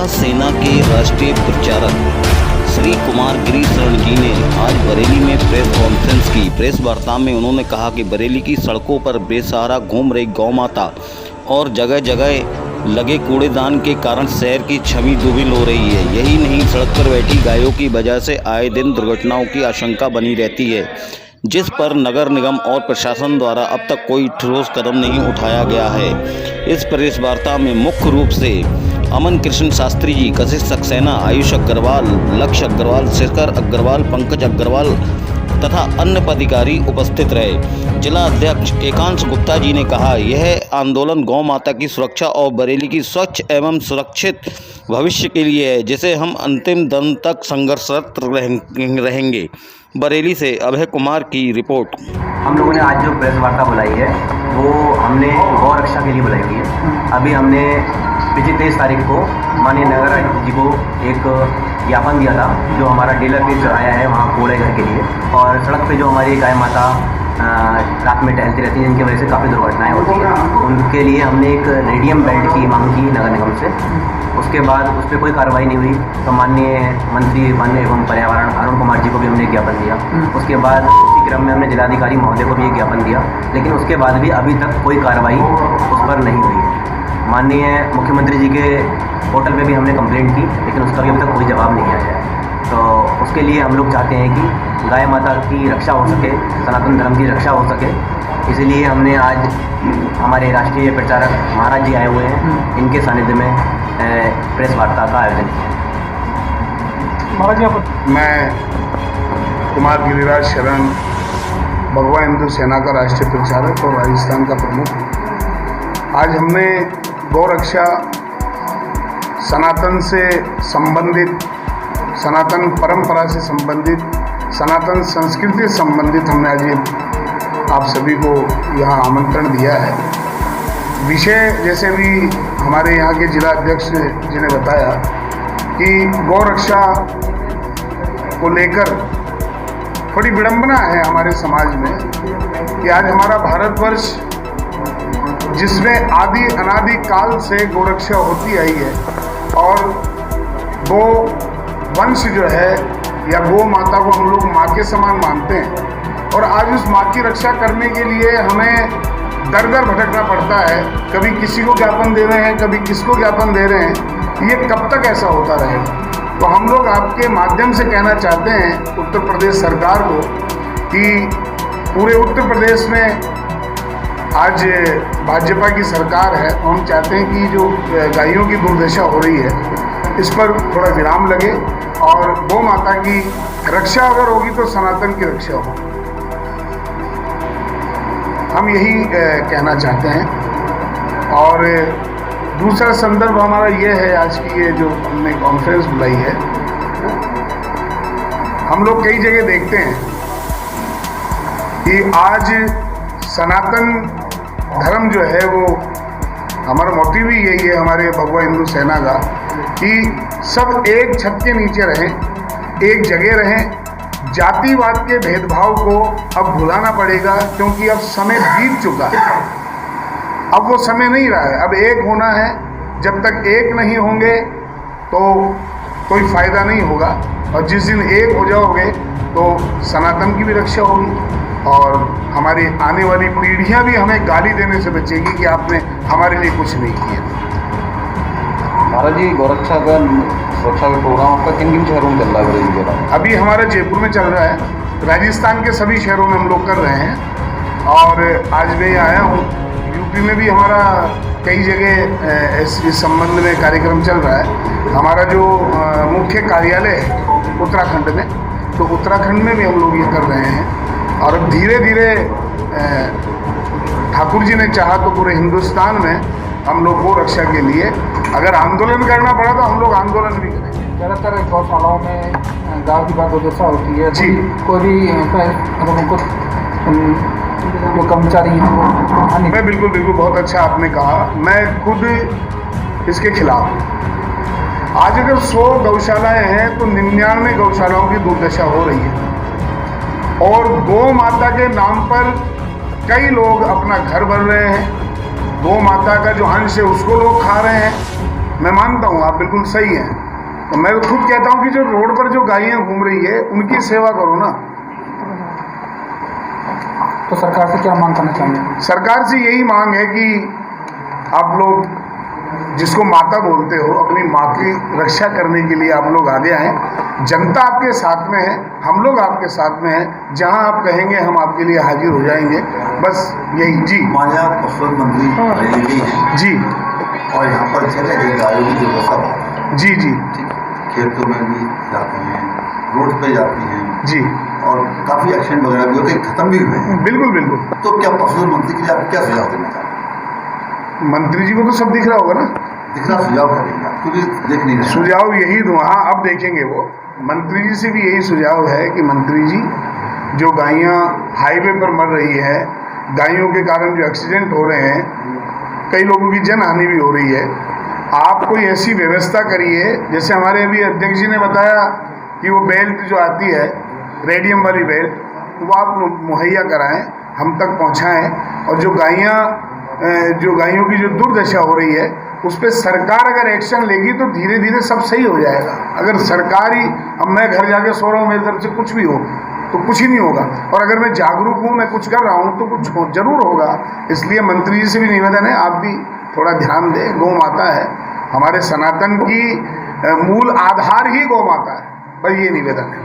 सेना के राष्ट्रीय प्रचारक श्री कुमार गिरीशरण जी ने आज बरेली में प्रेस कॉन्फ्रेंस की। प्रेस वार्ता में उन्होंने कहा कि बरेली की सड़कों पर बेसहारा घूम रही गौ माता और जगह जगह लगे कूड़ेदान के कारण शहर की छवि दुर्बल हो रही है। यही नहीं, सड़क पर बैठी गायों की वजह से आए दिन दुर्घटनाओं की आशंका बनी रहती है, जिस पर नगर निगम और प्रशासन द्वारा अब तक कोई ठोस कदम नहीं उठाया गया है। इस प्रेस वार्ता में मुख्य रूप से अमन कृष्ण शास्त्री जी, कशिश सक्सेना, आयुष अग्रवाल, लक्ष्य अग्रवाल, शेखर अग्रवाल, पंकज अग्रवाल तथा अन्य पदाधिकारी उपस्थित रहे। जिला अध्यक्ष एकांश गुप्ता जी ने कहा, यह आंदोलन गौ माता की सुरक्षा और बरेली की स्वच्छ एवं सुरक्षित भविष्य के लिए है, जिसे हम अंतिम दम तक संघर्षरत रहेंगे। बरेली से अभय कुमार की रिपोर्ट। हम लोगों ने आज जो प्रेस वार्ता बुलाई है वो हमने गौ रक्षा के लिए बुलाई हुई है। अभी हमने पिछली 23 तारीख को माननीय नगर आयुक्त जी को एक ज्ञापन दिया था, जो हमारा डीलर पे चढ़ाया है वहाँ कूड़े घर के लिए, और सड़क पे जो हमारी गाय माता रात में टहलती रहती हैं, जिनकी वजह से काफ़ी दुर्घटनाएं होती हैं, उनके लिए हमने एक रेडियम बेल्ट की मांग की नगर निगम से। उसके बाद उस पर कोई कार्रवाई नहीं हुई, तो माननीय मंत्री वन एवं पर्यावरण अरुण कुमार जी को भी हमने ज्ञापन दिया। उसके बाद उसी क्रम में हमने जिलाधिकारी महोदय को भी एक ज्ञापन दिया, लेकिन उसके बाद भी अभी तक कोई कार्रवाई उस पर नहीं हुई है। माननीय मुख्यमंत्री जी के पोर्टल पे भी हमने कंप्लेंट की, लेकिन उसका भी अभी तक कोई जवाब नहीं आया है। तो उसके लिए हम लोग चाहते हैं कि गाय माता की रक्षा हो सके, सनातन धर्म की रक्षा हो सके, इसीलिए हमने आज हमारे राष्ट्रीय प्रचारक महाराज जी आए हुए हैं, इनके सानिध्य में प्रेस वार्ता का आयोजन किया। महाराज जी, मैं कुमार गिरिराज शरण, भगवा हिंदू सेना का राष्ट्रीय प्रचारक और राजस्थान का प्रमुख। आज हमने गौ रक्षा, सनातन से संबंधित, सनातन परंपरा से संबंधित, सनातन संस्कृति से संबंधित हमने आज आप सभी को यहाँ आमंत्रण दिया है। विषय जैसे भी हमारे यहाँ के जिला अध्यक्ष जी ने बताया कि गौ रक्षा को लेकर थोड़ी विडंबना है हमारे समाज में कि आज हमारा भारतवर्ष, जिसमें आदि अनादि काल से गौ रक्षा होती आई है और गौ वंश जो है या गौ माता को हम लोग माँ के समान मानते हैं, और आज उस माँ की रक्षा करने के लिए हमें दर दर भटकना पड़ता है। कभी किसी को ज्ञापन दे रहे हैं, कभी किसको ज्ञापन दे रहे हैं। ये कब तक ऐसा होता रहेगा? तो हम लोग आपके माध्यम से कहना चाहते हैं उत्तर प्रदेश सरकार को कि पूरे उत्तर प्रदेश में आज भाजपा की सरकार है, तो हम चाहते हैं कि जो गायों की दुर्दशा हो रही है इस पर थोड़ा विराम लगे, और गौ माता की रक्षा अगर होगी तो सनातन की रक्षा होगी। हम यही कहना चाहते हैं। और दूसरा संदर्भ हमारा ये है, आज की ये जो हमने कॉन्फ्रेंस बुलाई है, हम लोग कई जगह देखते हैं कि आज सनातन धर्म जो है वो, हमारा मोटिव ही यही है हमारे भगवा हिंदू सेना का, कि सब एक छत के नीचे रहें, एक जगह रहें। जातिवाद के भेदभाव को अब भुलाना पड़ेगा, क्योंकि अब समय बीत चुका है। अब वो समय नहीं रहा है, अब एक होना है। जब तक एक नहीं होंगे तो कोई फायदा नहीं होगा, और जिस दिन एक हो जाओगे तो सनातन की भी रक्षा होगी और हमारी आने वाली पीढ़ियां भी हमें गाली देने से बचेगी कि आपने हमारे लिए कुछ नहीं किया। महाराज जी, गौरक्षा का सुरक्षा का प्रोग्राम आपका किन किन शहरों में चल रहा है? अभी हमारा जयपुर में चल रहा है, राजस्थान के सभी शहरों में हम लोग कर रहे हैं, और आज मैं आया हूँ। यूपी में भी हमारा कई जगह इस संबंध में कार्यक्रम चल रहा है। हमारा जो मुख्य कार्यालय है उत्तराखंड में, तो उत्तराखंड में भी हम लोग ये कर रहे हैं। और अब धीरे धीरे ठाकुर जी ने चाहा तो पूरे हिंदुस्तान में हम लोग गौ रक्षा के लिए अगर आंदोलन करना पड़ा तो हम लोग आंदोलन भी करेंगे। ज़्यादातर गौशालाओं में गाँव की बात दुर्दशा होती है जी। कोई भी कुछ जो कर्मचारी हैं वो मैं बिल्कुल बहुत अच्छा आपने कहा। मैं खुद इसके खिलाफ हूँ। आज अगर 100 गौशालाएँ हैं तो 99 गौशालाओं की दुर्दशा हो रही है, और गौ माता के नाम पर कई लोग अपना घर बन रहे हैं। गौ माता का जो अंश है उसको लोग खा रहे हैं, मैं मानता हूँ आप बिल्कुल सही हैं। तो मैं खुद कहता हूँ कि जो रोड पर जो गायें घूम रही है उनकी सेवा करो ना। तो सरकार से क्या मांग करना चाहेंगे? सरकार से यही मांग है कि आप लोग जिसको माता बोलते हो, अपनी माँ की रक्षा करने के लिए आप लोग आगे आएँ। जनता आपके साथ में है, हम लोग आपके साथ में हैं। जहाँ आप कहेंगे हम आपके लिए हाजिर हो जाएंगे। बस यही। जी माननीय पशु मंत्री बरेली हैं जी और यहाँ पर जगह जगह गायों की व्यवस्था बहुत है। जी जी खेतों में भी जाती हैं, रोड पे जाती हैं जी और काफ़ी एक्सीडेंट वगैरह भी होते हैं, खत्म भी हुए हैं। बिल्कुल बिल्कुल। तो क्या पशु मंत्री के लिए आप क्या सुझाव देना चाहते मंत्री जी को तो सब दिख रहा होगा ना। हैं? दिखना सुझाव करेंगे क्योंकि देख नहीं रहे। सुझाव यही दूँ, हाँ अब देखेंगे वो। मंत्री जी से भी यही सुझाव है कि मंत्री जी, जो गायें हाईवे पर मर रही है, गायों के कारण जो एक्सीडेंट हो रहे हैं, कई लोगों की जन हानि भी हो रही है, आप कोई ऐसी व्यवस्था करिए। जैसे हमारे अभी अध्यक्ष जी ने बताया कि वो बेल्ट जो आती है, रेडियम वाली बेल्ट, वो आप मुहैया कराएं, हम तक पहुंचाएं। और जो गायों की जो दुर्दशा हो रही है, उस पर सरकार अगर एक्शन लेगी तो धीरे धीरे सब सही हो जाएगा। अगर सरकार ही, अब मैं घर जाके सो रहा हूँ, मेरी तरफ से कुछ भी हो तो कुछ ही नहीं होगा। और अगर मैं जागरूक हूँ, मैं कुछ कर रहा हूँ तो कुछ जरूर होगा। इसलिए मंत्री जी से भी निवेदन है, आप भी थोड़ा ध्यान दें। गौ माता है, हमारे सनातन की मूल आधार ही गौ माता है। बस ये निवेदन है।